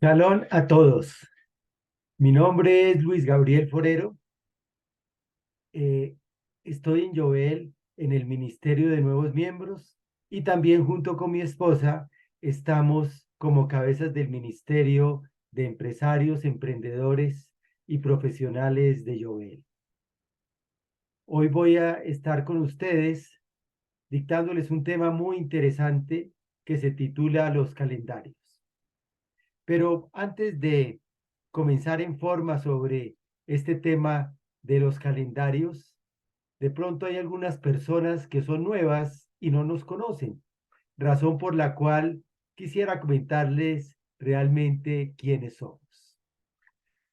Shalom a todos. Mi nombre es Luis Gabriel Forero. Eh, Estoy en Jovel en el Ministerio de Nuevos Miembros y también junto con mi esposa estamos como cabezas del Ministerio de Empresarios, Emprendedores y Profesionales de Jovel. Hoy voy a estar con ustedes dictándoles un tema muy interesante que se titula Los calendarios. Pero antes de comenzar en forma sobre este tema de los calendarios, de pronto hay algunas personas que son nuevas y no nos conocen, razón por la cual quisiera comentarles realmente quiénes somos.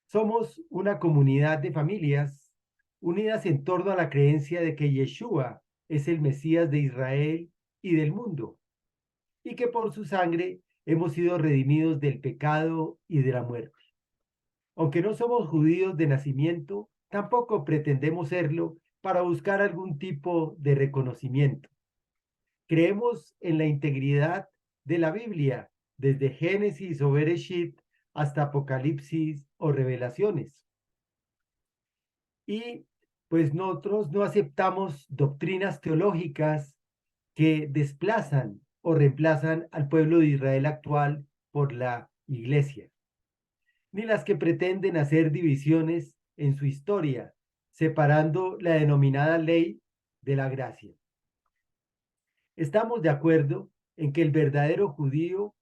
Somos una comunidad de familias unidas en torno a la creencia de que Yeshua es el Mesías de Israel y del mundo, y que por su sangre hemos sido redimidos del pecado y de la muerte. Aunque no somos judíos de nacimiento, tampoco pretendemos serlo para buscar algún tipo de reconocimiento. Creemos en la integridad de la Biblia, desde Génesis o Bereshit hasta Apocalipsis o Revelaciones. Y pues nosotros no aceptamos doctrinas teológicas que desplazan o reemplazan al pueblo de Israel actual por la iglesia, ni las que pretenden hacer divisiones en su historia, separando la denominada ley de la gracia. Estamos de acuerdo en que el verdadero judío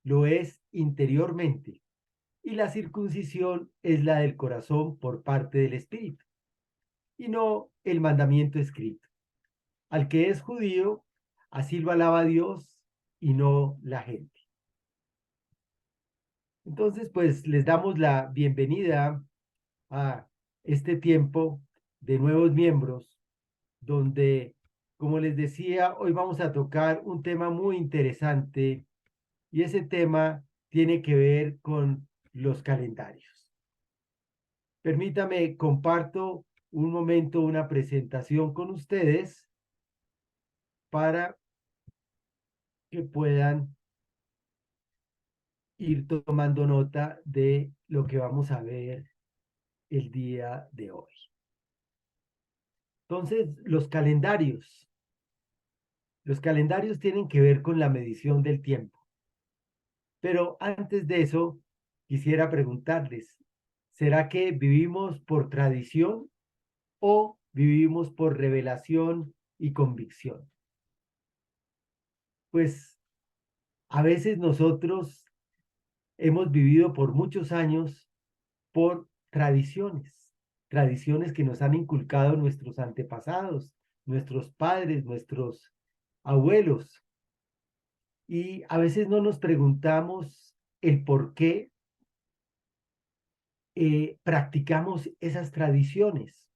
lo es interiormente y la circuncisión es la del corazón por parte del Espíritu y no el mandamiento escrito. Al que es judío, así lo alaba Dios y no la gente. Entonces, pues les damos la bienvenida a este tiempo de nuevos miembros, donde, como les decía, hoy vamos a tocar un tema muy interesante y ese tema tiene que ver con los calendarios. Permítame, comparto un momento una presentación con ustedes para que puedan ir tomando nota de lo que vamos a ver el día de hoy. Entonces, los calendarios. Los calendarios tienen que ver con la medición del tiempo. Pero antes de eso, quisiera preguntarles, ¿será que vivimos por tradición o vivimos por revelación y convicción? Pues a veces nosotros hemos vivido por muchos años por tradiciones, tradiciones que nos han inculcado nuestros antepasados, nuestros padres, nuestros abuelos. Y a veces no nos preguntamos el por qué practicamos esas tradiciones,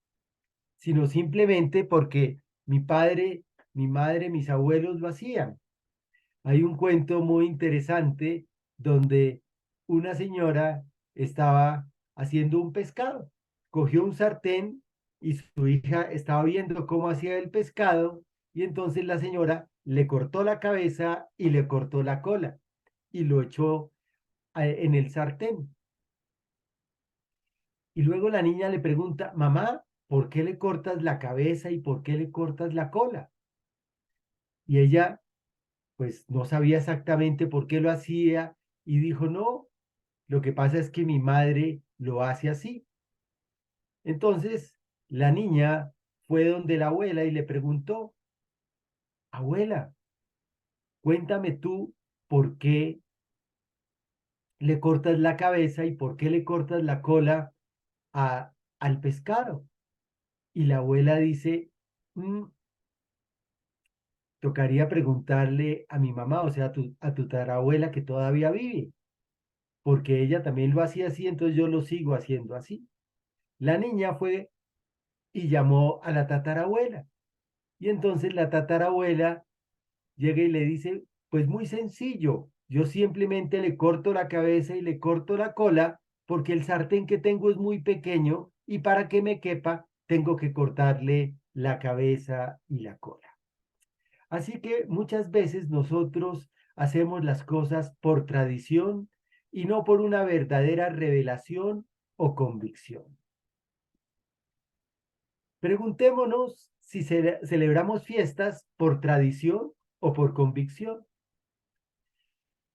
sino simplemente porque mi padre, mi madre, mis abuelos lo hacían. Hay un cuento muy interesante donde una señora estaba haciendo un pescado, cogió un sartén y su hija estaba viendo cómo hacía el pescado y entonces la señora le cortó la cabeza y le cortó la cola y lo echó en el sartén. Y luego la niña le pregunta, mamá, ¿por qué le cortas la cabeza y por qué le cortas la cola? Y ella, pues, no sabía exactamente por qué lo hacía y dijo, no, lo que pasa es que mi madre lo hace así. Entonces, la niña fue donde la abuela y le preguntó, abuela, cuéntame tú por qué le cortas la cabeza y por qué le cortas la cola al pescado. Y la abuela dice, "Mm, tocaría preguntarle a mi mamá, o sea, a tu tatarabuela que todavía vive, porque ella también lo hacía así, entonces yo lo sigo haciendo así. La niña fue y llamó a la tatarabuela, y entonces la tatarabuela llega y le dice, pues muy sencillo, yo simplemente le corto la cabeza y le corto la cola, porque el sartén que tengo es muy pequeño y para que me quepa, tengo que cortarle la cabeza y la cola. Así que muchas veces nosotros hacemos las cosas por tradición y no por una verdadera revelación o convicción. Preguntémonos si celebramos fiestas por tradición o por convicción.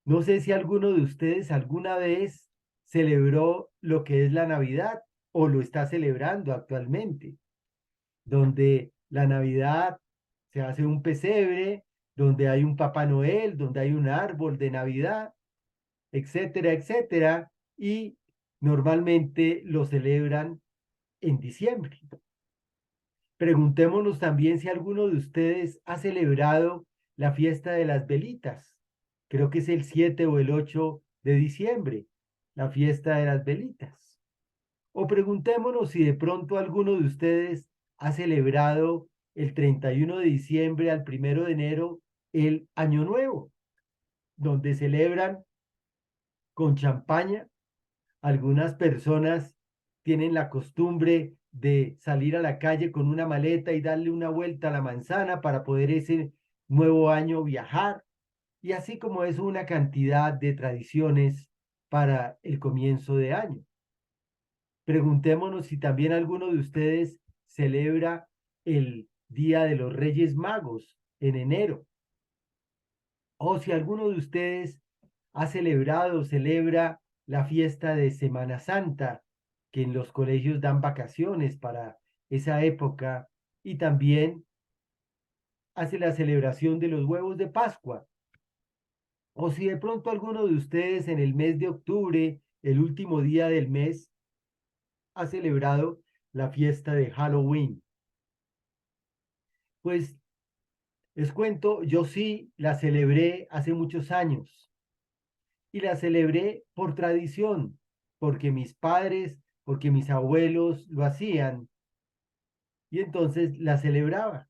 No sé si alguno de ustedes alguna vez celebró lo que es la Navidad o lo está celebrando actualmente, donde la Navidad se hace un pesebre, donde hay un Papá Noel, donde hay un árbol de Navidad, etcétera, etcétera, y normalmente lo celebran en diciembre. Preguntémonos también si alguno de ustedes ha celebrado la fiesta de las velitas. Creo que es el 7 o el 8 de diciembre, la fiesta de las velitas. O preguntémonos si de pronto alguno de ustedes ha celebrado el 31 de diciembre al 1 de enero el Año Nuevo, donde celebran con champaña. Algunas personas tienen la costumbre de salir a la calle con una maleta y darle una vuelta a la manzana para poder ese nuevo año viajar. Y así como es una cantidad de tradiciones para el comienzo de año. Preguntémonos si también alguno de ustedes celebra el Día de los Reyes Magos en enero, o si alguno de ustedes ha celebrado, celebra la fiesta de Semana Santa, que en los colegios dan vacaciones para esa época, y también hace la celebración de los huevos de Pascua. O si de pronto alguno de ustedes en el mes de octubre, el último día del mes, ha celebrado la fiesta de Halloween. Pues les cuento, yo sí la celebré hace muchos años y la celebré por tradición, porque mis padres, porque mis abuelos lo hacían y entonces la celebraba.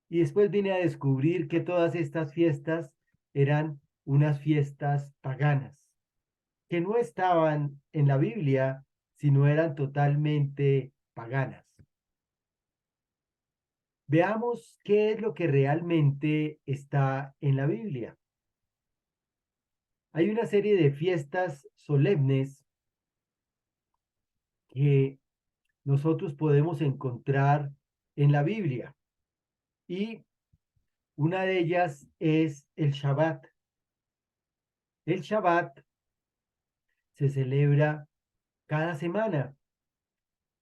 Y después vine a descubrir que todas estas fiestas eran unas fiestas paganas, que no estaban en la Biblia, sino eran totalmente paganas. Veamos qué es lo que realmente está en la Biblia. Hay una serie de fiestas solemnes que nosotros podemos encontrar en la Biblia y una de ellas es el Shabbat. El Shabbat se celebra cada semana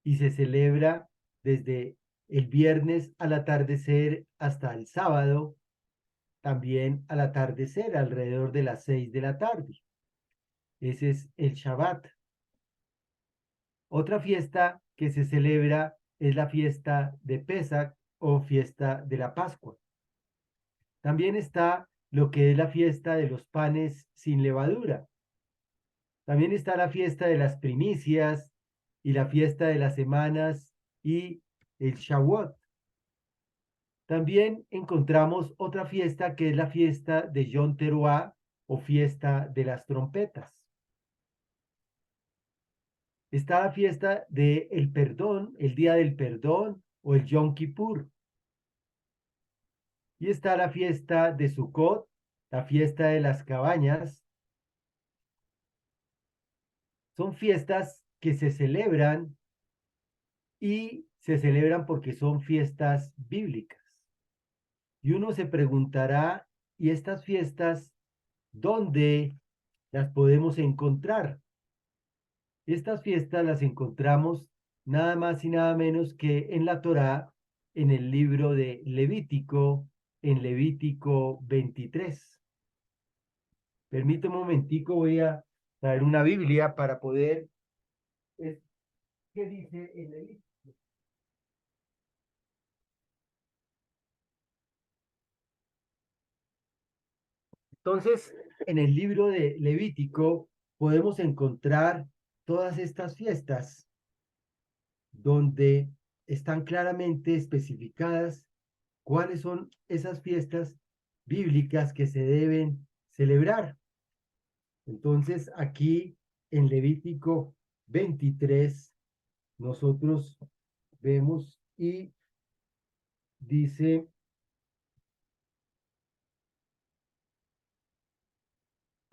y se celebra desde el viernes al atardecer hasta el sábado, también al atardecer alrededor de las 6 de la tarde. Ese es el Shabbat. Otra fiesta que se celebra es la fiesta de Pesach o fiesta de la Pascua. También está lo que es la fiesta de los panes sin levadura. También está la fiesta de las primicias y la fiesta de las semanas y el Shavuot. También encontramos otra fiesta que es la fiesta de Yom Teruah o fiesta de las trompetas. Está la fiesta del perdón, el día del perdón o el Yom Kippur. Y está la fiesta de Sukkot, la fiesta de las cabañas. Son fiestas que se celebran y se celebran porque son fiestas bíblicas. Y uno se preguntará, ¿y estas fiestas dónde las podemos encontrar? Estas fiestas las encontramos nada más y nada menos que en la Torá, en el libro de Levítico, en Levítico 23. Permítame un momentico, voy a traer una Biblia para poder... ¿Qué dice en Levítico? Entonces, en el libro de Levítico podemos encontrar todas estas fiestas donde están claramente especificadas cuáles son esas fiestas bíblicas que se deben celebrar. Entonces, aquí en Levítico 23, nosotros vemos y dice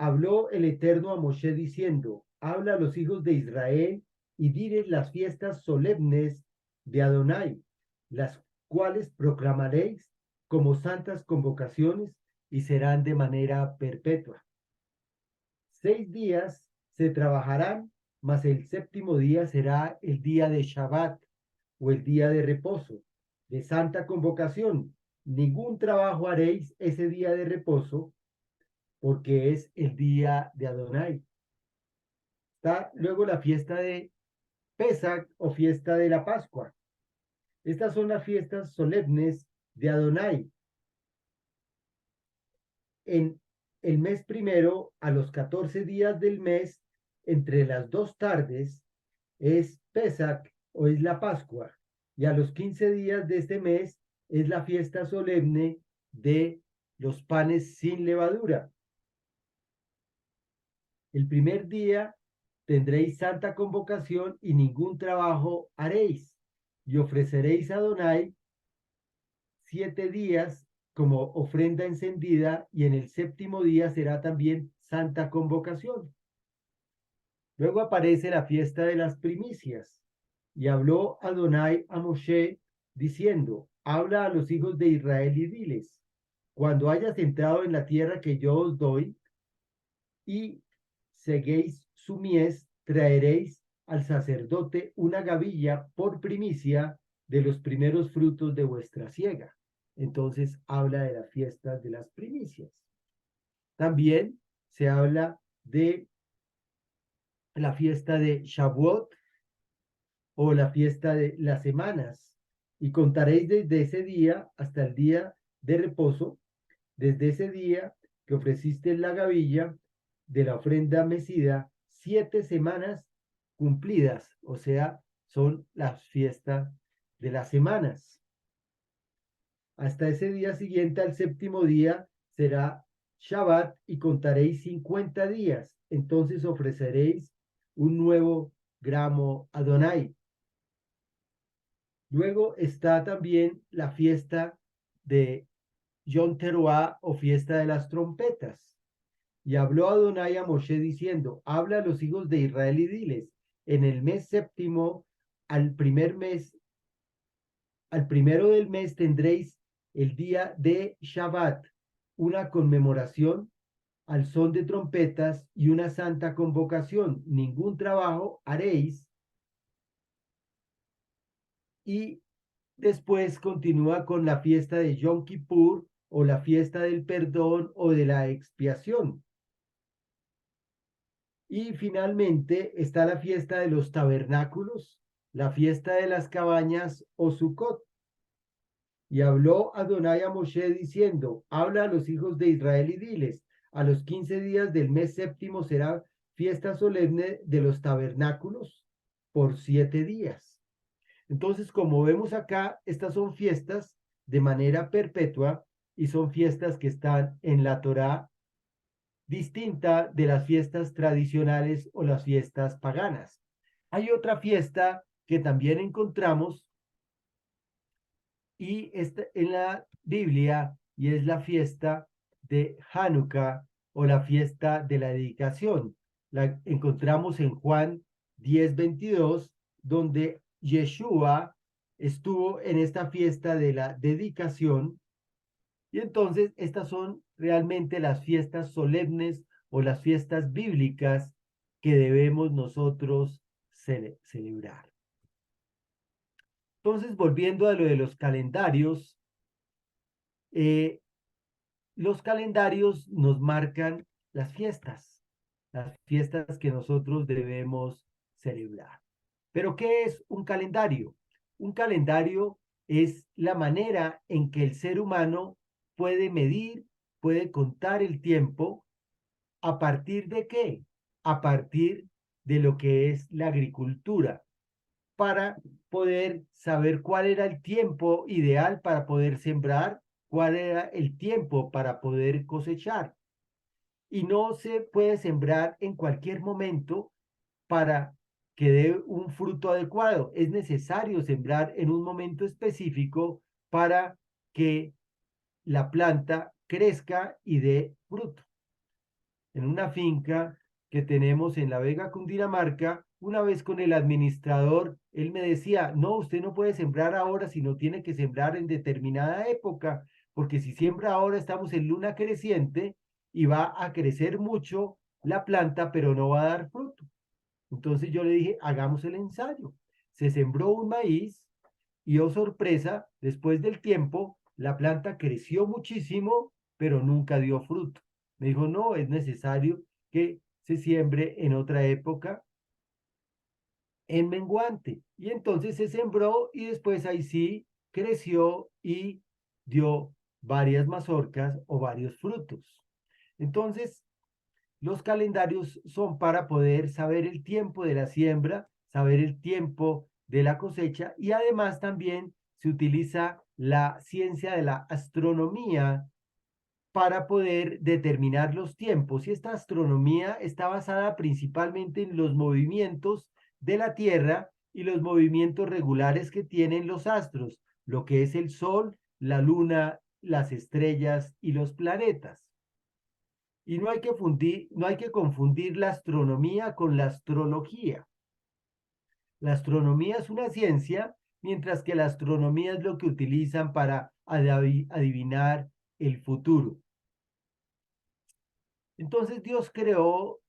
habló el Eterno a Moshe diciendo, habla a los hijos de Israel y diles las fiestas solemnes de Adonai, las cuales proclamaréis como santas convocaciones y serán de manera perpetua. 6 días se trabajarán, mas el séptimo día será el día de Shabbat o el día de reposo, de santa convocación. Ningún trabajo haréis ese día de reposo, porque es el día de Adonai. Está luego la fiesta de Pesach o fiesta de la Pascua. Estas son las fiestas solemnes de Adonai. En el mes primero, a los 14 días del mes, entre las 2 tardes, es Pesach o es la Pascua. Y a los 15 días de este mes es la fiesta solemne de los panes sin levadura. El primer día tendréis santa convocación y ningún trabajo haréis. Y ofreceréis a Adonai 7 días como ofrenda encendida, y en el séptimo día será también santa convocación. Luego aparece la fiesta de las primicias. Y habló Adonai a Moshe diciendo, habla a los hijos de Israel y diles, cuando hayas entrado en la tierra que yo os doy y seguéis su mies, traeréis al sacerdote una gavilla por primicia de los primeros frutos de vuestra siega. Entonces habla de las fiestas de las primicias. También se habla de la fiesta de Shavuot o la fiesta de las semanas, y contaréis desde ese día hasta el día de reposo, desde ese día que ofreciste la gavilla de la ofrenda mecida, 7 semanas cumplidas, o sea, son las fiestas de las semanas. Hasta ese día siguiente, al séptimo día, será Shabbat y contaréis 50 días. Entonces ofreceréis un nuevo gramo Adonai. Luego está también la fiesta de Yom Teruah o fiesta de las trompetas. Y habló Adonai a Moshe diciendo, habla a los hijos de Israel y diles, en el mes séptimo, al primer mes, al primero del mes tendréis el día de Shabbat, una conmemoración al son de trompetas y una santa convocación. Ningún trabajo haréis. Y después continúa con la fiesta de Yom Kippur o la fiesta del perdón o de la expiación. Y finalmente está la fiesta de los tabernáculos, la fiesta de las cabañas o Sukkot. Y habló Adonai a Moshe diciendo, habla a los hijos de Israel y diles, a los 15 días del mes séptimo será fiesta solemne de los tabernáculos por 7 días. Entonces, como vemos acá, estas son fiestas de manera perpetua y son fiestas que están en la Torá, distinta de las fiestas tradicionales o las fiestas paganas. Hay otra fiesta que también encontramos y está en la Biblia, y es la fiesta de Hanukkah o la fiesta de la dedicación. La encontramos en Juan 10:22, donde Yeshua estuvo en esta fiesta de la dedicación. Y entonces estas son realmente las fiestas solemnes o las fiestas bíblicas que debemos nosotros celebrar. Entonces, volviendo a lo de eh, los calendarios nos marcan las fiestas que nosotros debemos celebrar. Pero, ¿qué es un calendario? Un calendario es la manera en que el ser humano puede medir, puede contar el tiempo. ¿A partir de qué? A partir de lo que es la agricultura, para poder saber cuál era el tiempo ideal para poder sembrar, cuál era el tiempo para poder cosechar. Y no se puede sembrar en cualquier momento para que dé un fruto adecuado. Es necesario sembrar en un momento específico para que la planta crezca y dé fruto. en una finca que tenemos en La Vega, Cundinamarca. Una vez con el administrador, él me decía, no, usted no puede sembrar ahora, sino tiene que sembrar en determinada época, porque si siembra ahora estamos en luna creciente y va a crecer mucho la planta, pero no va a dar fruto. Entonces yo le dije, hagamos el ensayo. Se sembró un maíz y, oh sorpresa, después del tiempo, la planta creció muchísimo, pero nunca dio fruto. Me dijo, no, es necesario que se siembre en otra época en menguante. Y entonces se sembró y después ahí sí creció y dio varias mazorcas o varios frutos. Entonces, los calendarios son para poder saber el tiempo de la siembra, saber el tiempo de la cosecha, y además también se utiliza la ciencia de la astronomía para poder determinar los tiempos. Y esta astronomía está basada principalmente en los movimientos de la Tierra y los movimientos regulares que tienen los astros, lo que es el Sol, la Luna, las estrellas y los planetas. Y no hay que confundir la astronomía con la astrología. La astronomía es una ciencia, mientras que la astronomía es lo que utilizan para adivinar el futuro. Entonces Dios creó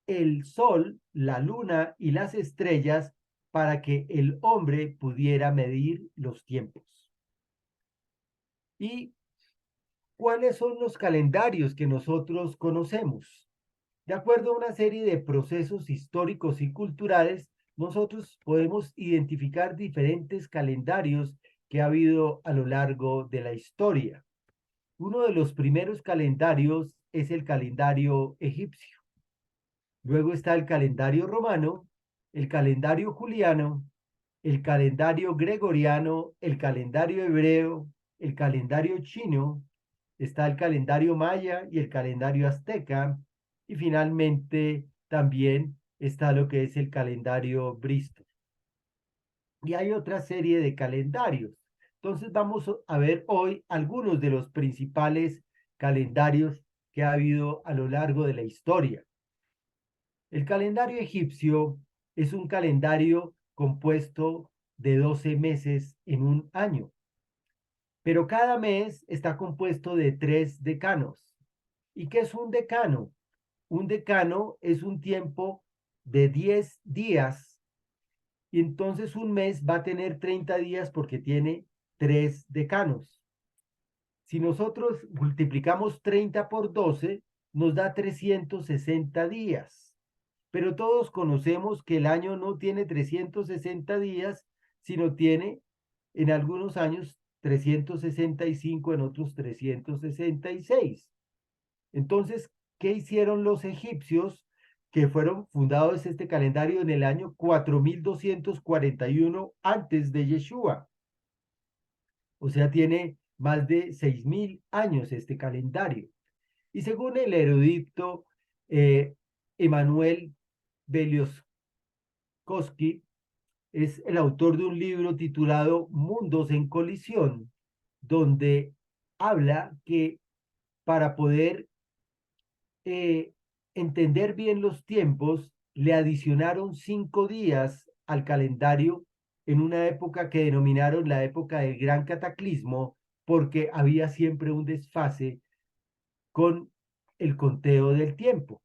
el sol, la luna y las estrellas para que el hombre pudiera medir los tiempos. ¿Y cuáles son los calendarios que nosotros conocemos? De acuerdo a una serie de procesos históricos y culturales, nosotros podemos identificar diferentes calendarios que ha habido a lo largo de la historia. Uno de los primeros calendarios es el calendario egipcio. Luego está el calendario romano, el calendario juliano, el calendario gregoriano, el calendario hebreo, el calendario chino, está el calendario maya y el calendario azteca, y finalmente también está lo que es el calendario bristol. Y hay otra serie de calendarios. Entonces vamos a ver hoy algunos de los principales calendarios que ha habido a lo largo de la historia. El calendario egipcio es un calendario compuesto de 12 meses en un año, pero cada mes está compuesto de 3 decanos. ¿Y qué es un decano? Un decano es un tiempo de 10 días, y entonces un mes va a tener 30 días porque tiene 3 decanos. Si nosotros multiplicamos 30 por 12, nos da 360 días. Pero todos conocemos que el año no tiene 360 días, sino tiene en algunos años 365, en otros 366. Entonces, ¿qué hicieron los egipcios que fueron fundados este calendario en el año 4241 antes de Yeshua? O sea, tiene más de 6000 años este calendario. Y según el erudito Emanuel Belioskowski, es el autor de un libro titulado Mundos en Colisión, donde habla que para poder eh, entender bien los tiempos, le adicionaron 5 días al calendario en una época que denominaron la época del gran cataclismo, porque había siempre un desfase con el conteo del tiempo.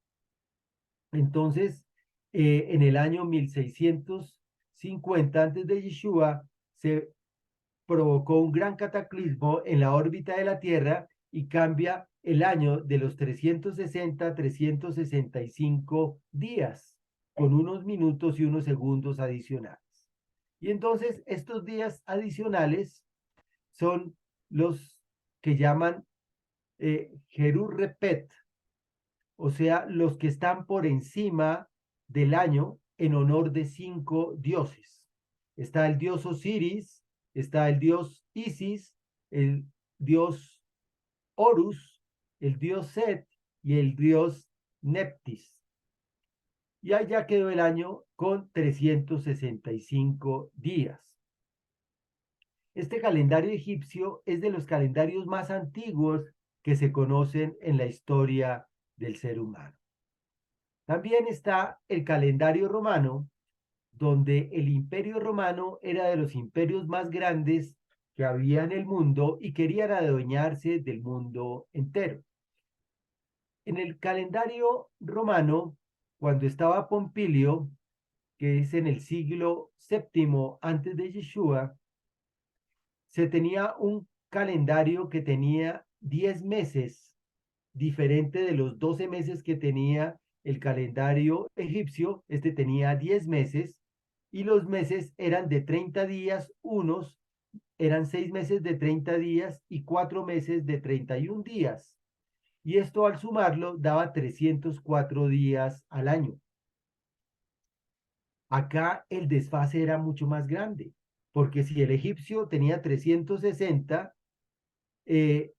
Entonces, en el año 1650 antes de Yeshua, se provocó un gran cataclismo en la órbita de la Tierra y cambia el año de los 360 a 365 días, con unos minutos y unos segundos adicionales. Y entonces estos días adicionales son los que llaman Repet, o sea, los que están por encima del año en honor de 5 dioses. Está el dios Osiris, está el dios Isis, el dios Horus, el dios Set y el dios Neptis. Y allá quedó el año con 365 días. Este calendario egipcio es de los calendarios más antiguos que se conocen en la historia del ser humano. También está el calendario romano, donde el imperio romano era de los imperios más grandes que había en el mundo y querían adueñarse del mundo entero. En el calendario romano, cuando estaba Pompilio, que es en el siglo séptimo antes de Yeshua, se tenía un calendario que tenía 10 meses, diferente de los 12 meses que tenía el calendario egipcio. Este tenía 10 meses y los meses eran de 30 días, unos eran 6 meses de 30 días y 4 meses de 31 días. Y esto al sumarlo daba 304 días al año. Acá el desfase era mucho más grande, porque si el egipcio tenía 360, eh,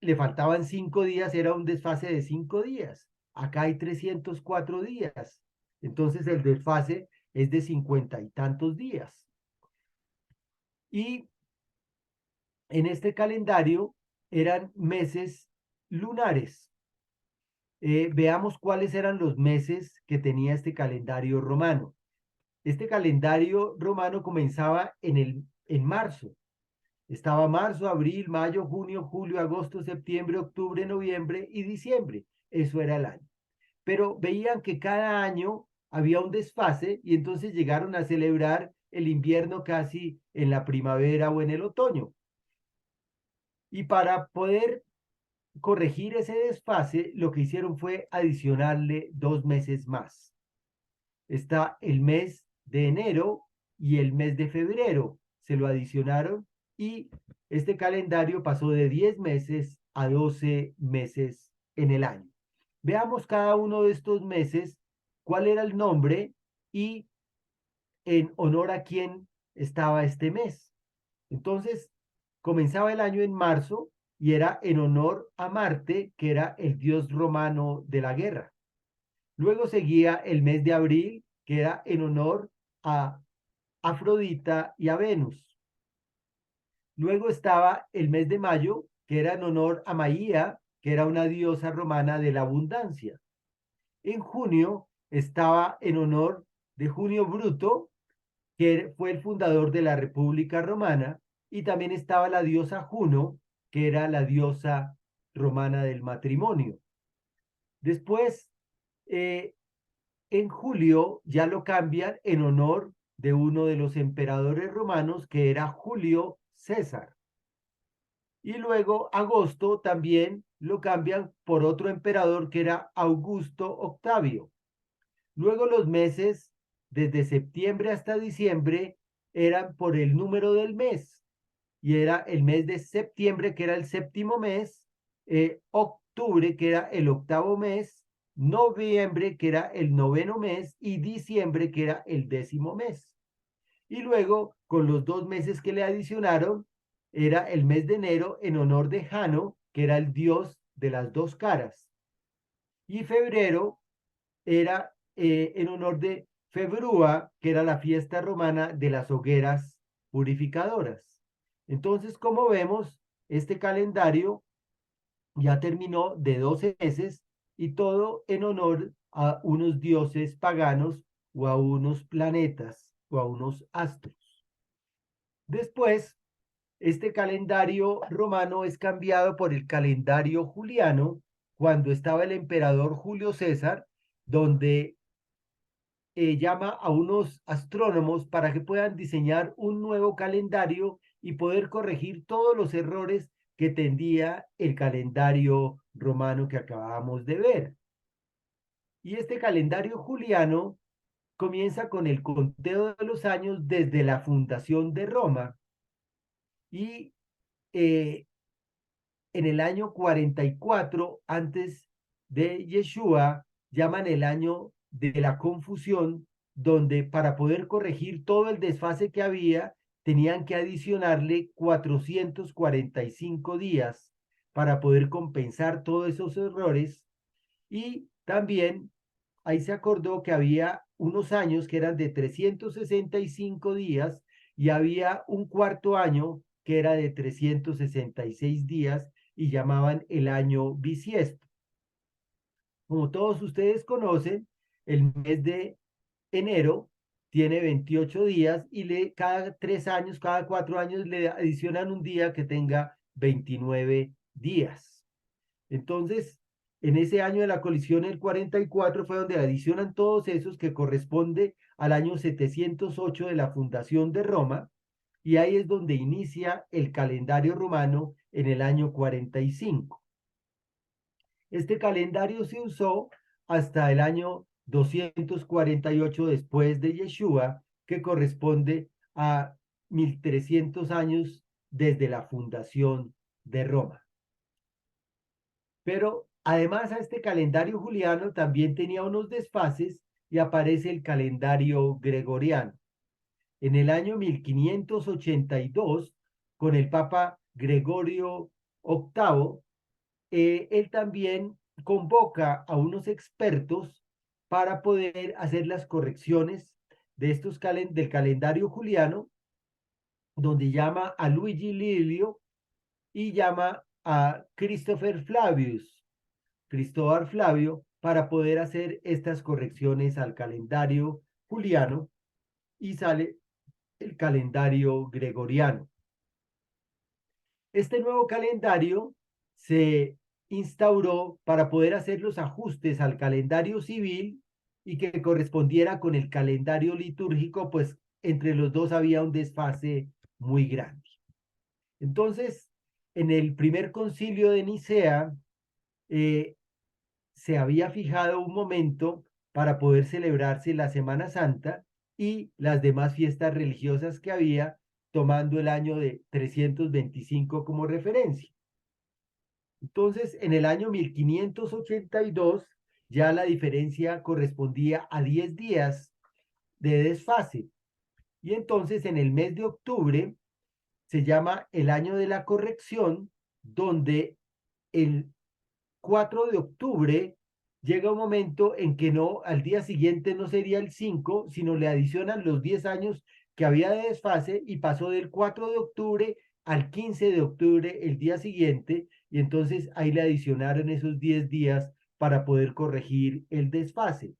le faltaban 5 días, era un desfase de 5 días. Acá hay 304 días. Entonces el desfase es de 50 y tantos días. Y en este calendario eran meses lunares. Veamos cuáles eran los meses que tenía este calendario romano. Este calendario romano comenzaba en marzo. Estaba marzo, abril, mayo, junio, julio, agosto, septiembre, octubre, noviembre y diciembre. Eso era el año. Pero veían que cada año había un desfase y entonces llegaron a celebrar el invierno casi en la primavera o en el otoño. Y para poder corregir ese desfase, lo que hicieron fue adicionarle 2 meses más. Está el mes de enero y el mes de febrero. Se lo adicionaron y este calendario pasó de 10 meses a 12 meses en el año. Veamos cada uno de estos meses, cuál era el nombre y en honor a quién estaba este mes. Entonces, comenzaba el año en marzo y era en honor a Marte, que era el dios romano de la guerra. Luego seguía el mes de abril, que era en honor a Afrodita y a Venus. Luego estaba el mes de mayo, que era en honor a Maía, que era una diosa romana de la abundancia. En junio estaba en honor de Junio Bruto, que fue el fundador de la República Romana, y también estaba la diosa Juno, que era la diosa romana del matrimonio. Después, eh, en julio ya lo cambian en honor de uno de los emperadores romanos, que era Julio César. Y luego agosto también lo cambian por otro emperador que era Augusto Octavio. Luego los meses, desde septiembre hasta diciembre, eran por el número del mes. Y era el mes de septiembre, que era el séptimo mes, octubre, que era el octavo mes, noviembre, que era el noveno mes, y diciembre, que era el 10º mes. Y luego, con los 2 meses que le adicionaron, era el mes de enero en honor de Jano, que era el dios de las dos caras. Y febrero era en honor de Februa, que era la fiesta romana de las hogueras purificadoras. Entonces, como vemos, este calendario ya terminó de 12 meses y todo en honor a unos dioses paganos o a unos planetas o a unos astros. Después, este calendario romano es cambiado por el calendario juliano cuando estaba el emperador Julio César, donde llama a unos astrónomos para que puedan diseñar un nuevo calendario y poder corregir todos los errores que tendía el calendario romano que acabamos de ver. Y este calendario juliano comienza con el conteo de los años desde la fundación de Roma y eh, en el año 44 antes de Yeshua llaman el año de la confusión, donde para poder corregir todo el desfase que había, tenían que adicionarle 445 días para poder compensar todos esos errores. Y también ahí se acordó que había unos años que eran de 365 días y había un cuarto año que era de 366 días y llamaban el año bisiesto. Como todos ustedes conocen, el mes de enero tiene 28 días y cada 3 años, cada 4 años le adicionan un día que tenga 29 días. Entonces, en ese año de la colisión, el 44 fue donde adicionan todos esos que corresponde al año 708 de la fundación de Roma, y ahí es donde inicia el calendario romano en el año 45. Este calendario se usó hasta el año 248 después de Yeshua, que corresponde a 1300 años desde la fundación de Roma. Pero además a este calendario juliano también tenía unos desfases y aparece el calendario gregoriano. En el año 1582, con el Papa Gregorio VIII, él también convoca a unos expertos para poder hacer las correcciones de del calendario juliano, donde llama a Luigi Lilio y llama a Cristóbal Flavio, para poder hacer estas correcciones al calendario juliano, y sale el calendario gregoriano. Este nuevo calendario se instauró para poder hacer los ajustes al calendario civil y que correspondiera con el calendario litúrgico, pues entre los dos había un desfase muy grande. Entonces, en el primer concilio de Nicea, eh, se había fijado un momento para poder celebrarse la Semana Santa y las demás fiestas religiosas que había, tomando el año de 325 como referencia. Entonces, en el año 1582, ya la diferencia correspondía a 10 días de desfase. Y entonces, en el mes de octubre, se llama el año de la corrección, donde el 4 de octubre llega un momento en que no, al día siguiente no sería el 5, sino le adicionan los 10 años que había de desfase, y pasó del 4 de octubre al 15 de octubre el día siguiente, y entonces ahí le adicionaron esos 10 días para poder corregir el desfase.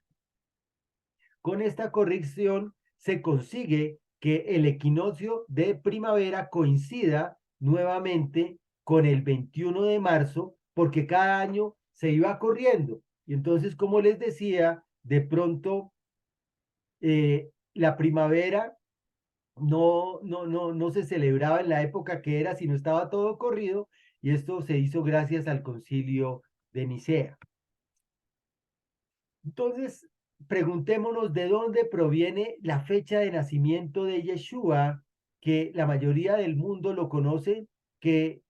Con esta corrección se consigue que el equinoccio de primavera coincida nuevamente con el 21 de marzo, porque cada año se iba corriendo. Y entonces, como les decía, de pronto la primavera no se celebraba en la época que era, sino estaba todo corrido, y esto se hizo gracias al concilio de Nicea. Entonces, preguntémonos de dónde proviene la fecha de nacimiento de Yeshua, que la mayoría del mundo lo conoce, que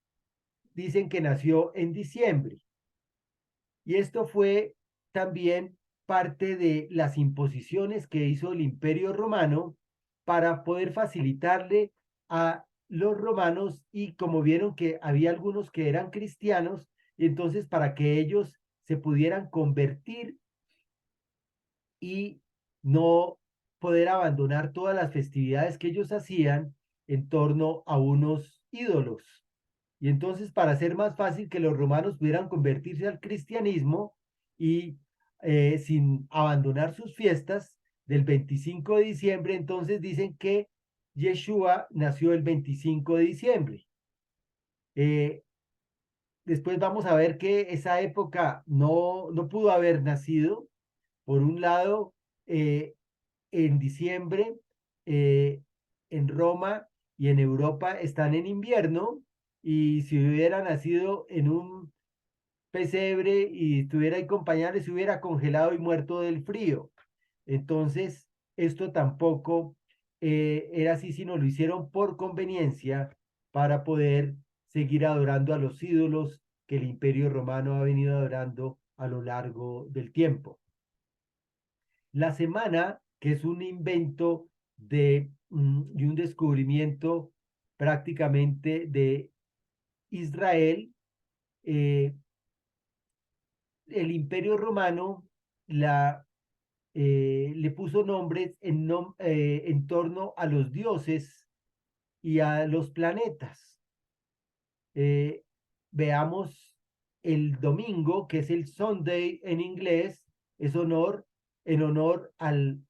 dicen que nació en diciembre. Y esto fue también parte de las imposiciones que hizo el Imperio Romano para poder facilitarle a los romanos, y como vieron que había algunos que eran cristianos, entonces para que ellos se pudieran convertir y no poder abandonar todas las festividades que ellos hacían en torno a unos ídolos. Y entonces, para hacer más fácil que los romanos pudieran convertirse al cristianismo y sin abandonar sus fiestas del 25 de diciembre, entonces dicen que Yeshua nació el 25 de diciembre. Eh, Después vamos a ver que esa época no pudo haber nacido. Por un lado, eh, en diciembre, eh, en Roma y en Europa están en invierno, y si hubiera nacido en un pesebre y estuviera ahí con pañales, se hubiera congelado y muerto del frío. Entonces, esto tampoco era así, sino lo hicieron por conveniencia para poder seguir adorando a los ídolos que el Imperio Romano ha venido adorando a lo largo del tiempo. La semana, que es un invento y un descubrimiento prácticamente de Israel, eh, el Imperio Romano le puso nombres en torno a los dioses y a los planetas. Eh, Veamos el domingo, que es el Sunday en inglés, es en honor al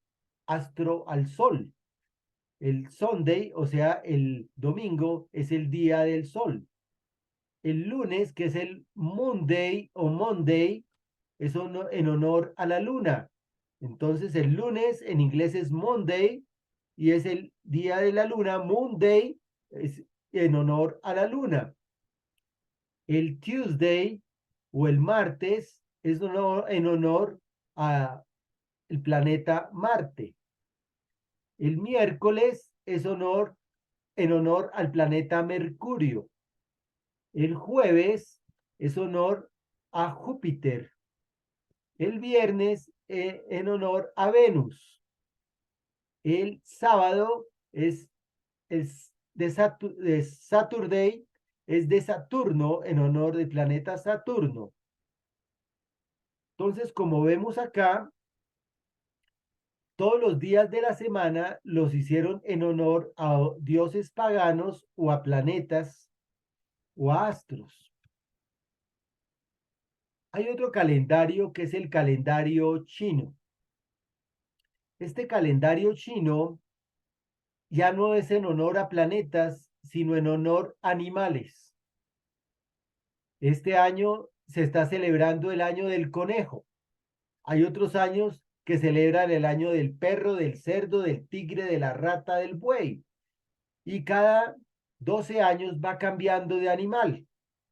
astro, al sol. El Sunday, o sea, el domingo, es el día del sol. El lunes, que es el Monday o Monday, es en honor a la luna. Entonces, el lunes en inglés es Monday y es el día de la luna. Monday es en honor a la luna. El Tuesday o el martes es en honor a el planeta Marte. El miércoles es en honor al planeta Mercurio. El jueves es honor a Júpiter. El viernes en honor a Venus. El sábado es de Saturday, es de Saturno en honor del planeta Saturno. Entonces, como vemos acá, todos los días de la semana los hicieron en honor a dioses paganos o a planetas o a astros. Hay otro calendario que es el calendario chino. Este calendario chino ya no es en honor a planetas, sino en honor a animales. Este año se está celebrando el año del conejo. Hay otros años que celebran el año del perro, del cerdo, del tigre, de la rata, del buey. Y cada 12 años va cambiando de animal.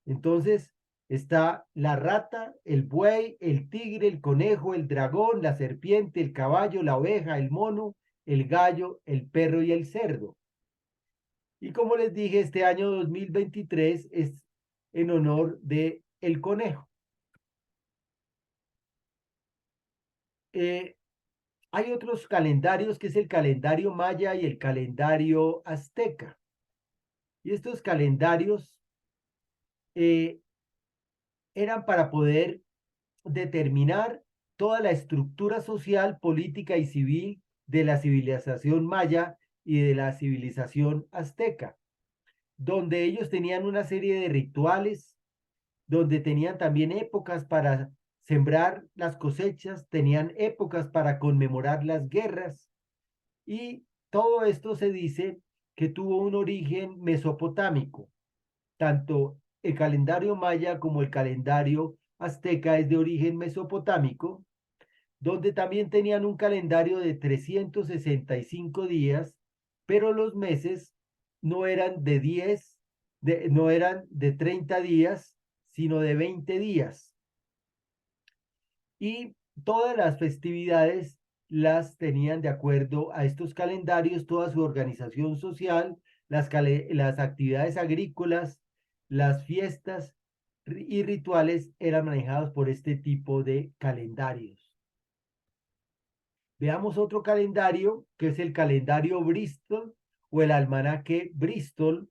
Entonces está la rata, el buey, el tigre, el conejo, el dragón, la serpiente, el caballo, la oveja, el mono, el gallo, el perro y el cerdo. Y como les dije, este año 2023 es en honor de el conejo. Eh, Hay otros calendarios que es el calendario maya y el calendario azteca. Y estos calendarios eh, eran para poder determinar toda la estructura social, política y civil de la civilización maya y de la civilización azteca, donde ellos tenían una serie de rituales, donde tenían también épocas para sembrar las cosechas, tenían épocas para conmemorar las guerras y todo esto se dice que tuvo un origen mesopotámico. Tanto el calendario maya como el calendario azteca es de origen mesopotámico, donde también tenían un calendario de 365 días, pero los meses no eran de 10, no eran de 30 días, sino de 20 días. Y todas las festividades las tenían de acuerdo a estos calendarios, toda su organización social, las actividades agrícolas, las fiestas y rituales eran manejados por este tipo de calendarios. Veamos otro calendario, que es el calendario Bristol o el almanaque Bristol,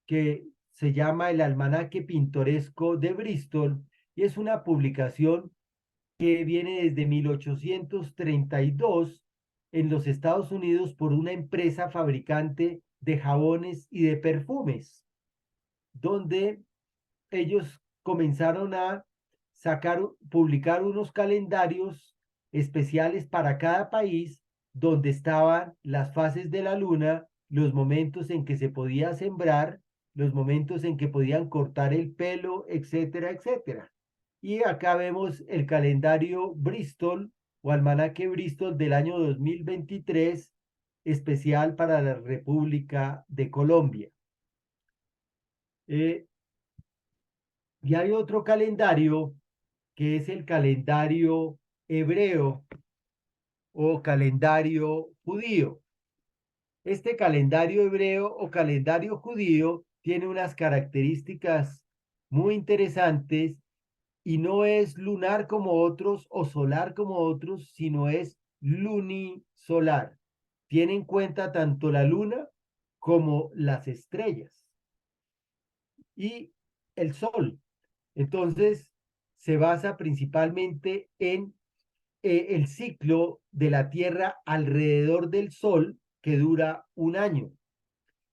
que se llama el Almanaque Pintoresco de Bristol, y es una publicación que viene desde 1832 en los Estados Unidos por una empresa fabricante de jabones y de perfumes, donde ellos comenzaron a publicar unos calendarios especiales para cada país, donde estaban las fases de la luna, los momentos en que se podía sembrar, los momentos en que podían cortar el pelo, etcétera, etcétera. Y acá vemos el calendario Bristol o almanaque Bristol del año 2023, especial para la República de Colombia. Eh, y hay otro calendario que es el calendario hebreo o calendario judío. Este calendario hebreo o calendario judío tiene unas características muy interesantes y no es lunar como otros o solar como otros, sino es lunisolar. Tiene en cuenta tanto la luna como las estrellas y el sol. Entonces, se basa principalmente en el ciclo de la Tierra alrededor del Sol, que dura un año.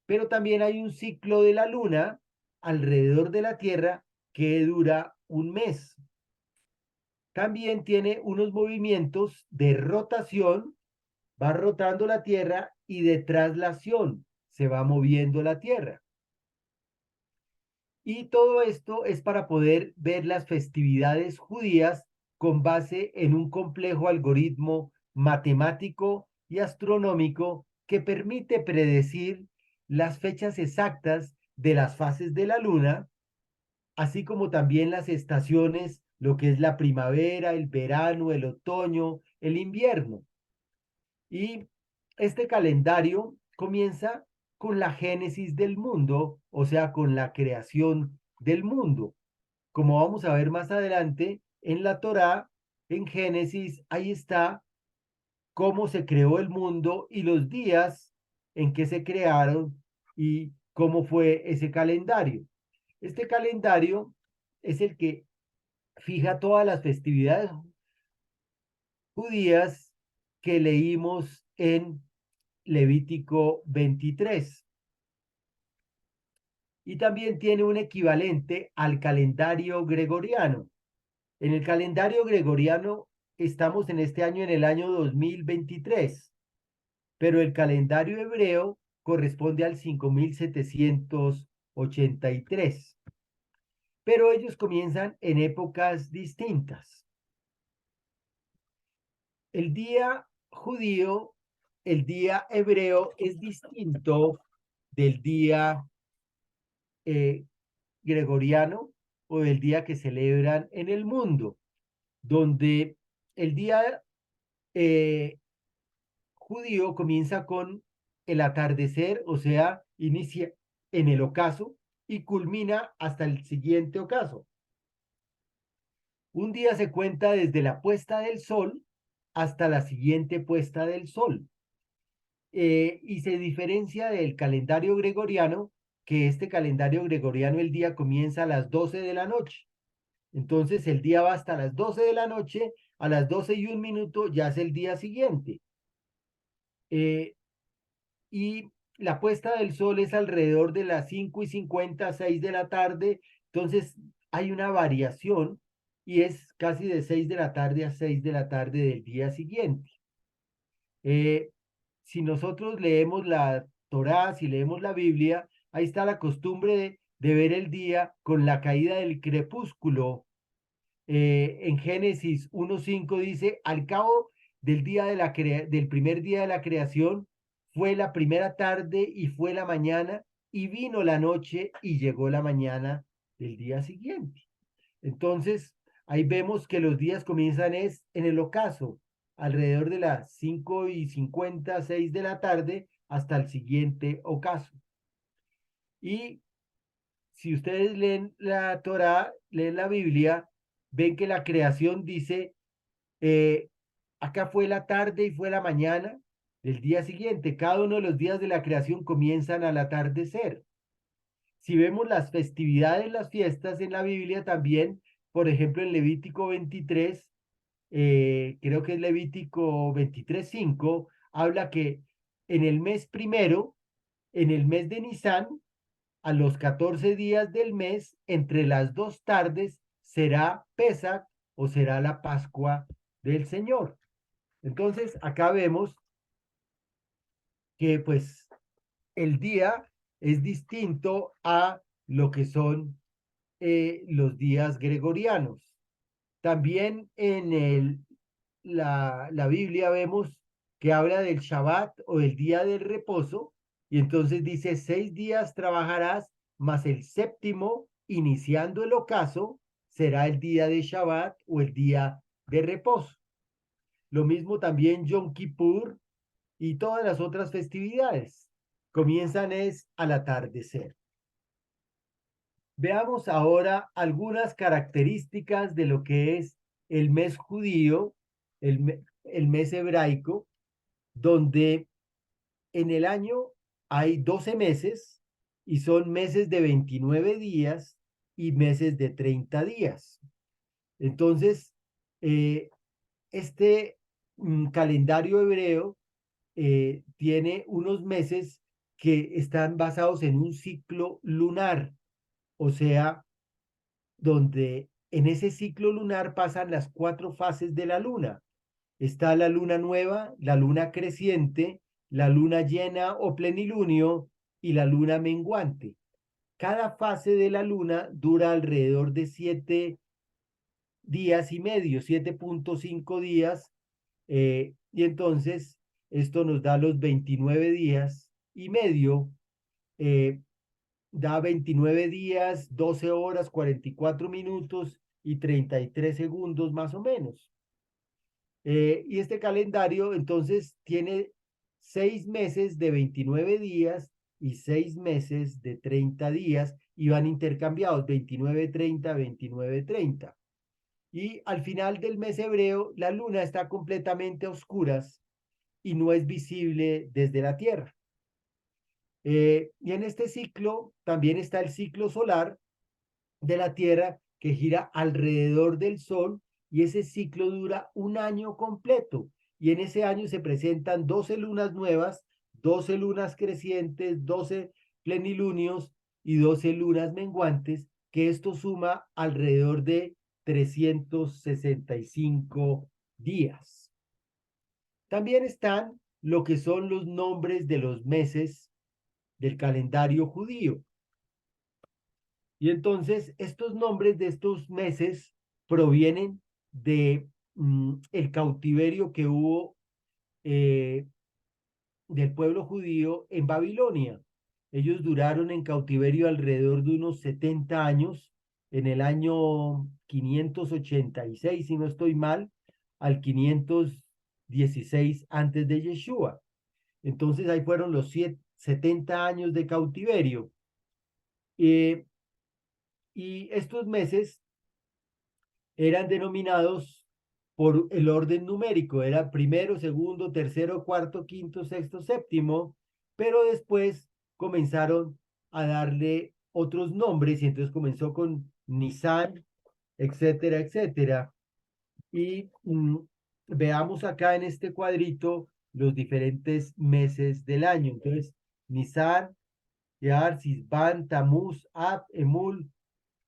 Pero también hay un ciclo de la Luna alrededor de la Tierra que dura un mes. También tiene unos movimientos de rotación, va rotando la Tierra, y de traslación, se va moviendo la Tierra. Y todo esto es para poder ver las festividades judías con base en un complejo algoritmo matemático y astronómico que permite predecir las fechas exactas de las fases de la luna, así como también las estaciones, lo que es la primavera, el verano, el otoño, el invierno. Y este calendario comienza con la génesis del mundo, o sea, con la creación del mundo. Como vamos a ver más adelante, en la Torá, en Génesis, ahí está cómo se creó el mundo y los días en que se crearon y cómo fue ese calendario. Este calendario es el que fija todas las festividades judías que leímos en Levítico 23. Y también tiene un equivalente al calendario gregoriano. En el calendario gregoriano estamos en este año en el año 2023, pero el calendario hebreo corresponde al 5783. Pero ellos comienzan en épocas distintas. El día judío, el día hebreo es distinto del día eh, gregoriano o del día que celebran en el mundo, donde el día eh, judío comienza con el atardecer, o sea, inicia en el ocaso y culmina hasta el siguiente ocaso. Un día se cuenta desde la puesta del sol hasta la siguiente puesta del sol. Y se diferencia del calendario gregoriano, que este calendario gregoriano el día comienza a las 12 de la noche. Entonces el día va hasta las 12 de la noche, a las 12:01 ya es el día siguiente. Eh, y la puesta del sol es alrededor de las 5:50, 6 de la tarde. Entonces hay una variación y es casi de 6 de la tarde a 6 de la tarde del día siguiente. Eh, si nosotros leemos la Torá, si leemos la Biblia, ahí está la costumbre de ver el día con la caída del crepúsculo. En Génesis 1:5 dice, al cabo del día del primer día de la creación, fue la primera tarde y fue la mañana, y vino la noche y llegó la mañana del día siguiente. Entonces, ahí vemos que los días comienzan es en el ocaso, alrededor de las 5:50, 6 de la tarde, hasta el siguiente ocaso. Y si ustedes leen la Torá, leen la Biblia, ven que la creación dice, eh, acá fue la tarde y fue la mañana del día siguiente. Cada uno de los días de la creación comienzan al atardecer. Si vemos las festividades, las fiestas en la Biblia también, por ejemplo, en Levítico 23, creo que es Levítico 23:5, habla que en el mes primero, en el mes de Nisan, a los 14 días del mes, entre las dos tardes, será Pesach o será la Pascua del Señor. Entonces, acá vemos que pues el día es distinto a lo que son los días gregorianos. También en la Biblia vemos que habla del Shabbat o el día del reposo, y entonces dice, 6 días trabajarás, mas el séptimo, iniciando el ocaso, será el día de Shabbat o el día de reposo. Lo mismo también Yom Kippur y todas las otras festividades. Comienzan es al atardecer. Veamos ahora algunas características de lo que es el mes judío, el mes hebraico, donde en el año hay 12 meses y son meses de 29 días y meses de 30 días. Entonces, eh, este calendario hebreo tiene unos meses que están basados en un ciclo lunar, o sea, donde en ese ciclo lunar pasan las 4 fases de la luna. Está la luna nueva, la luna creciente, la luna llena o plenilunio y la luna menguante. Cada fase de la luna dura alrededor de 7 días y medio, 7,5 días, y entonces esto nos da los 29 días y medio, eh, da 29 días, 12 horas, 44 minutos y 33 segundos más o menos. Y este calendario entonces tiene 6 meses de 29 días y 6 meses de 30 días y van intercambiados 29-30, 29-30. Y al final del mes hebreo, la luna está completamente a oscuras y no es visible desde la Tierra. Y en este ciclo también está el ciclo solar de la Tierra que gira alrededor del Sol y ese ciclo dura un año completo. Y en ese año se presentan 12 lunas nuevas, 12 lunas crecientes, 12 plenilunios y 12 lunas menguantes, que esto suma alrededor de 365 días. También están lo que son los nombres de los meses del calendario judío. Y entonces estos nombres de estos meses provienen de el cautiverio que hubo eh, del pueblo judío en Babilonia. Ellos duraron en cautiverio alrededor de unos 70 años, en el año 586, si no estoy mal, al 516 antes de Yeshua. Entonces ahí fueron los 70 años de cautiverio. Eh, y estos meses eran denominados por el orden numérico, era primero, segundo, tercero, cuarto, quinto, sexto, séptimo, pero después comenzaron a darle otros nombres y entonces comenzó con Nisan, etcétera, etcétera. Y veamos acá en este cuadrito los diferentes meses del año. Entonces, Nisan, Iyar, Sisban, Tamuz, Ab, Emul,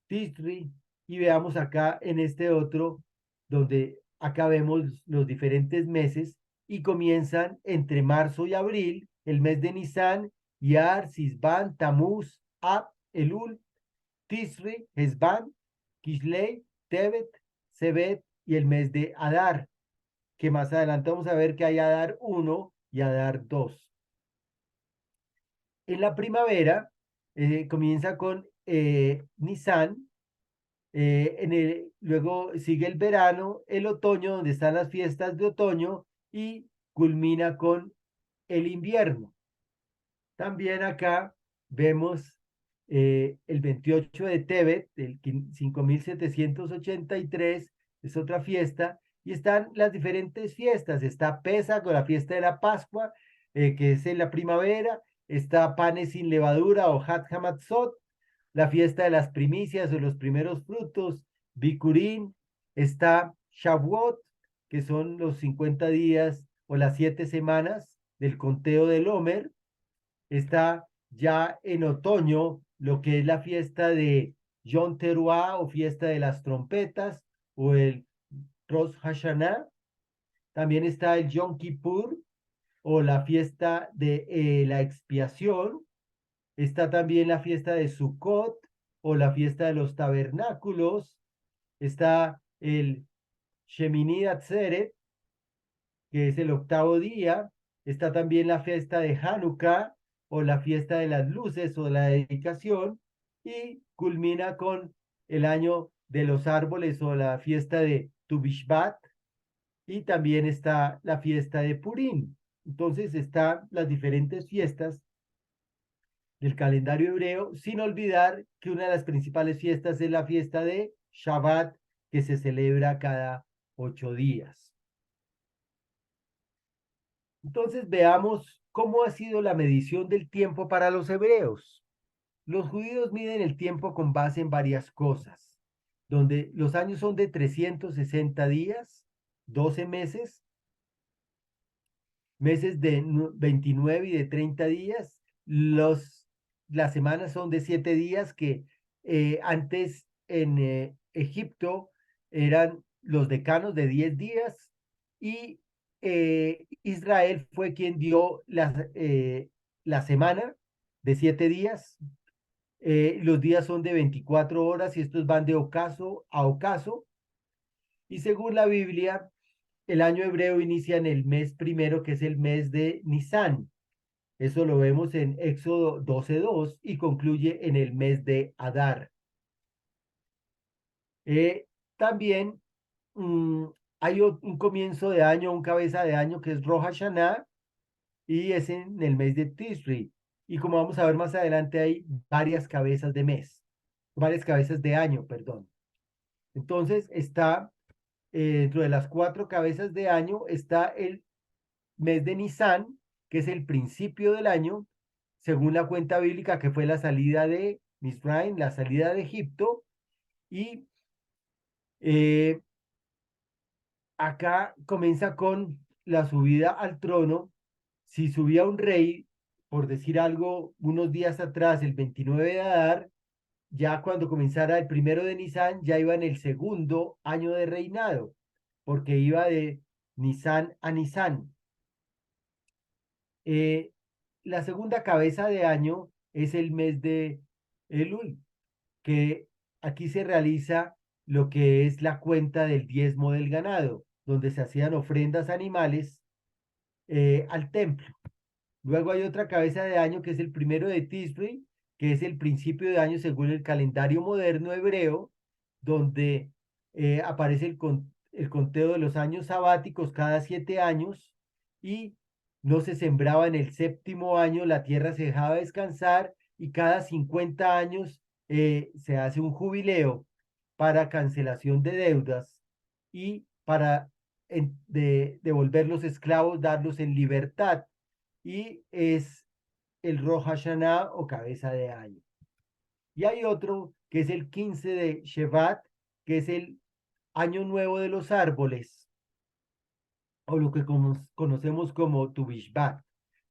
Tisri, y veamos acá en este otro, donde acá vemos los diferentes meses y comienzan entre marzo y abril, el mes de Nisan, Iyar, Sisban, Tamuz, Ab, Elul, Tisri, Hesban, Kishlei, Tebet, Sebet y el mes de Adar, que más adelante vamos a ver que hay Adar 1 y Adar 2. En la primavera comienza con Nisan. Luego sigue el verano, el otoño, donde están las fiestas de otoño, y culmina con el invierno. También acá vemos el 28 de Tebet, el 5783, es otra fiesta, y están las diferentes fiestas. Está Pesach, con la fiesta de la Pascua, que es en la primavera. Está Panes sin levadura o Hat Hamatzot, la fiesta de las primicias o los primeros frutos, Bikurim. Está Shavuot, que son los 50 días o las 7 semanas del conteo del Homer. Está ya en otoño lo que es la fiesta de Yom Teruah o fiesta de las trompetas o el Rosh Hashanah. También está el Yom Kippur o la fiesta de la expiación. Está también la fiesta de Sukkot o la fiesta de los tabernáculos. Está el Shemini Atzeret, que es el octavo día. Está también la fiesta de Hanukkah o la fiesta de las luces o la dedicación. Y culmina con el año de los árboles o la fiesta de Tu Bishvat. Y también está la fiesta de Purim. Entonces están las diferentes fiestas del calendario hebreo, sin olvidar que una de las principales fiestas es la fiesta de Shabbat, que se celebra cada 8 días. Entonces veamos cómo ha sido la medición del tiempo para los hebreos. Los judíos miden el tiempo con base en varias cosas, donde los años son de 360 días, 12 meses, meses de 29 y de 30 días. Las semanas son de 7 días, que antes Egipto eran los decanos de 10 días y Israel fue quien dio la semana de 7 días. Los días son de 24 horas y estos van de ocaso a ocaso. Y según la Biblia, el año hebreo inicia en el mes primero, que es el mes de Nisan. Eso lo vemos en Éxodo 12:2 y concluye en el mes de Adar. También mm, hay un comienzo de año, un cabeza de año que es Rosh Hashanah y es en el mes de Tishri. Y como vamos a ver más adelante, hay varias cabezas de mes, varias cabezas de año, perdón. Entonces está dentro de las 4 cabezas de año está el mes de Nisan, que es el principio del año, según la cuenta bíblica, que fue la salida de Misraim, la salida de Egipto. Y eh, acá comienza con la subida al trono. Si subía un rey, por decir algo, unos días atrás, el 29 de Adar, ya cuando comenzara el primero de Nisan, ya iba en el segundo año de reinado, porque iba de Nisan a Nisan. Eh, la segunda cabeza de año es el mes de Elul, que aquí se realiza lo que es la cuenta del diezmo del ganado, donde se hacían ofrendas animales al templo. Luego hay otra cabeza de año que es el primero de Tisri, que es el principio de año según el calendario moderno hebreo, donde aparece el conteo de los años sabáticos cada 7 años y no se sembraba en el séptimo año, la tierra se dejaba descansar y cada 50 años se hace un jubileo para cancelación de deudas y para devolver los esclavos, darlos en libertad y es el Rosh Hashanah o cabeza de año. Y hay otro que es el 15 de Shevat, que es el año nuevo de los árboles, o lo que conocemos como Tu Bishvat.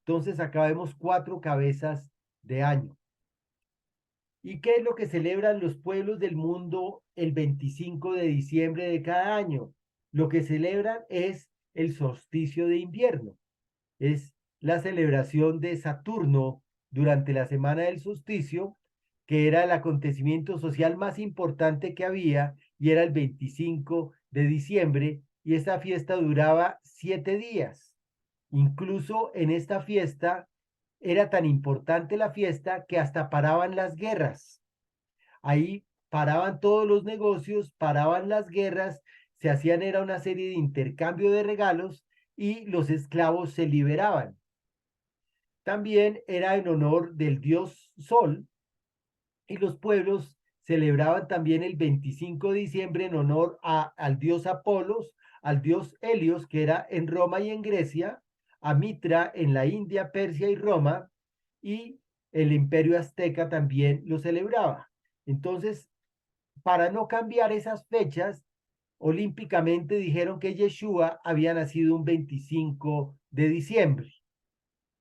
Entonces acá vemos 4 cabezas de año. ¿Y qué es lo que celebran los pueblos del mundo el 25 de diciembre de cada año? Lo que celebran es el solsticio de invierno. Es la celebración de Saturno durante la semana del solsticio, que era el acontecimiento social más importante que había, y era el 25 de diciembre, y esta fiesta duraba 7 días. Incluso en esta fiesta era tan importante la fiesta que hasta paraban las guerras. Ahí paraban todos los negocios, paraban las guerras, se hacían era una serie de intercambio de regalos y los esclavos se liberaban. También era en honor del dios Sol y los pueblos celebraban también el 25 de diciembre en honor al dios Apolos, al dios Helios, que era en Roma y en Grecia, a Mitra en la India, Persia y Roma, y el imperio azteca también lo celebraba. Entonces, para no cambiar esas fechas, olímpicamente dijeron que Yeshua había nacido un 25 de diciembre.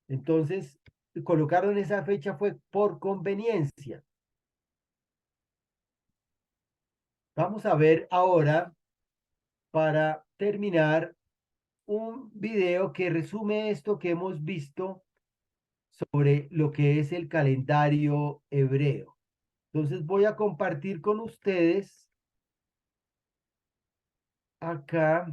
Entonces, colocaron esa fecha fue por conveniencia. Vamos a ver ahora, para terminar, un video que resume esto que hemos visto sobre lo que es el calendario hebreo. Entonces voy a compartir con ustedes acá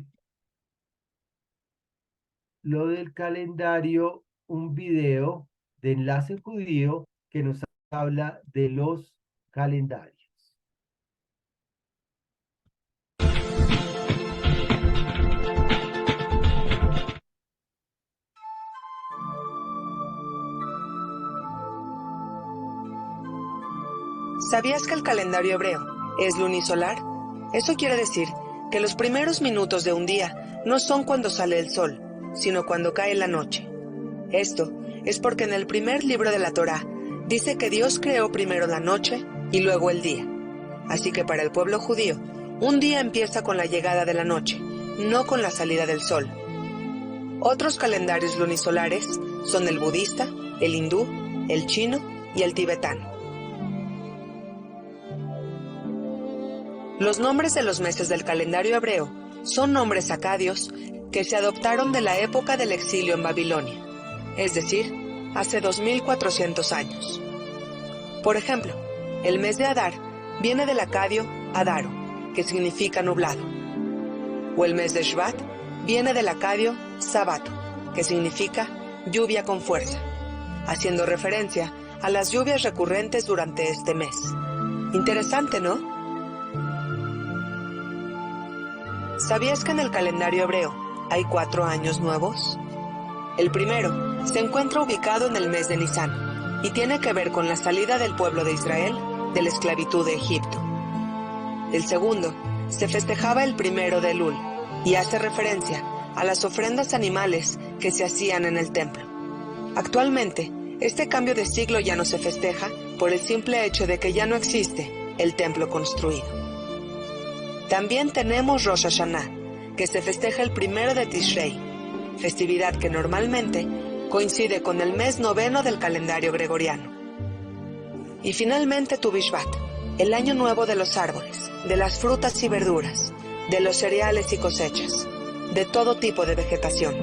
lo del calendario, un video de Enlace Judío que nos habla de los calendarios. ¿Sabías que el calendario hebreo es lunisolar? Eso quiere decir que los primeros minutos de un día no son cuando sale el sol, sino cuando cae la noche. Esto es porque en el primer libro de la Torá dice que Dios creó primero la noche y luego el día. Así que para el pueblo judío, un día empieza con la llegada de la noche, no con la salida del sol. Otros calendarios lunisolares son el budista, el hindú, el chino y el tibetano. Los nombres de los meses del calendario hebreo son nombres acadios que se adoptaron de la época del exilio en Babilonia, es decir, hace 2400 años. Por ejemplo, el mes de Adar viene del acadio Adaro, que significa nublado, o el mes de Shvat viene del acadio Sabato, que significa lluvia con fuerza, haciendo referencia a las lluvias recurrentes durante este mes. Interesante, ¿no? ¿Sabías que en el calendario hebreo hay 4 años nuevos? El primero se encuentra ubicado en el mes de Nisán y tiene que ver con la salida del pueblo de Israel de la esclavitud de Egipto. El segundo se festejaba el 1 de Elul y hace referencia a las ofrendas animales que se hacían en el templo. Actualmente, este cambio de siglo ya no se festeja por el simple hecho de que ya no existe el templo construido. También tenemos Rosh Hashanah, que se festeja el 1 de Tishrei, festividad que normalmente coincide con el mes noveno del calendario gregoriano. Y finalmente Tu Bishvat, el año nuevo de los árboles, de las frutas y verduras, de los cereales y cosechas, de todo tipo de vegetación.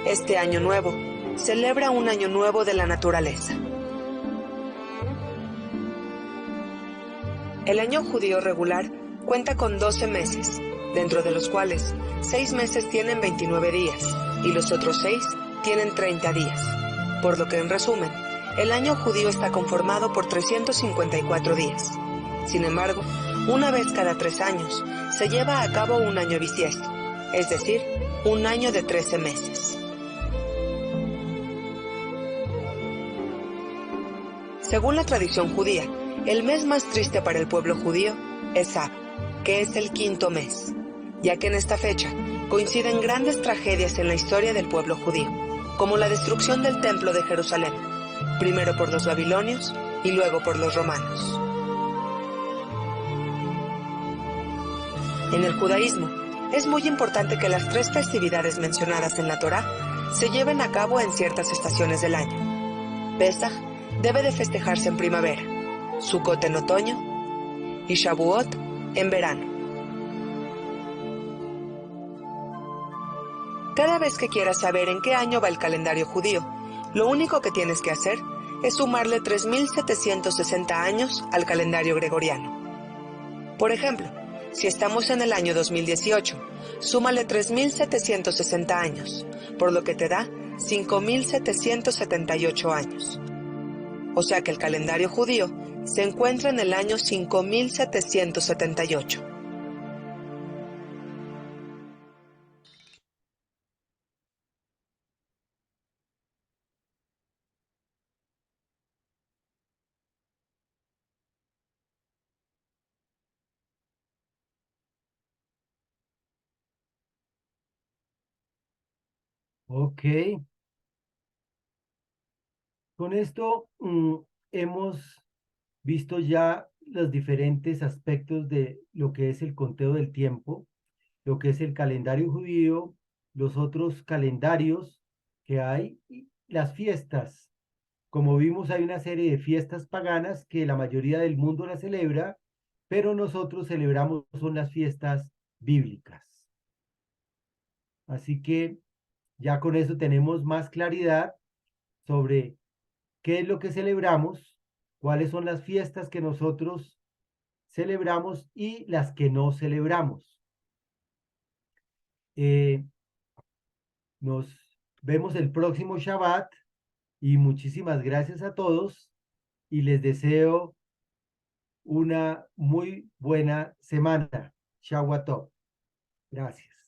Este año nuevo celebra un año nuevo de la naturaleza. El año judío regular cuenta con 12 meses, dentro de los cuales 6 meses tienen 29 días y los otros 6 tienen 30 días, por lo que en resumen, el año judío está conformado por 354 días. Sin embargo, una vez cada 3 años se lleva a cabo un año bisiesto, es decir, un año de 13 meses. Según la tradición judía, el mes más triste para el pueblo judío es Av, que es el 5.º mes, ya que en esta fecha coinciden grandes tragedias en la historia del pueblo judío, como la destrucción del templo de Jerusalén, primero por los babilonios y luego por los romanos. En el judaísmo, es muy importante que las 3 festividades mencionadas en la Torá se lleven a cabo en ciertas estaciones del año. Pesaj debe de festejarse en primavera, Sukkot en otoño y Shavuot en verano. Cada vez que quieras saber en qué año va el calendario judío, lo único que tienes que hacer es sumarle 3.760 años al calendario gregoriano. Por ejemplo, si estamos en el año 2018, súmale 3.760 años, por lo que te da 5.778 años. O sea que el calendario judío se encuentra en el año 5.778. Ok, con esto hemos visto ya los diferentes aspectos de lo que es el conteo del tiempo, lo que es el calendario judío, los otros calendarios que hay, y las fiestas. Como vimos, hay una serie de fiestas paganas que la mayoría del mundo las celebra, pero nosotros celebramos son las fiestas bíblicas. Así que ya con eso tenemos más claridad sobre qué es lo que celebramos, cuáles son las fiestas que nosotros celebramos y las que no celebramos. Eh, nos vemos el próximo Shabbat y muchísimas gracias a todos y les deseo una muy buena semana. Shabbat Tov. Gracias.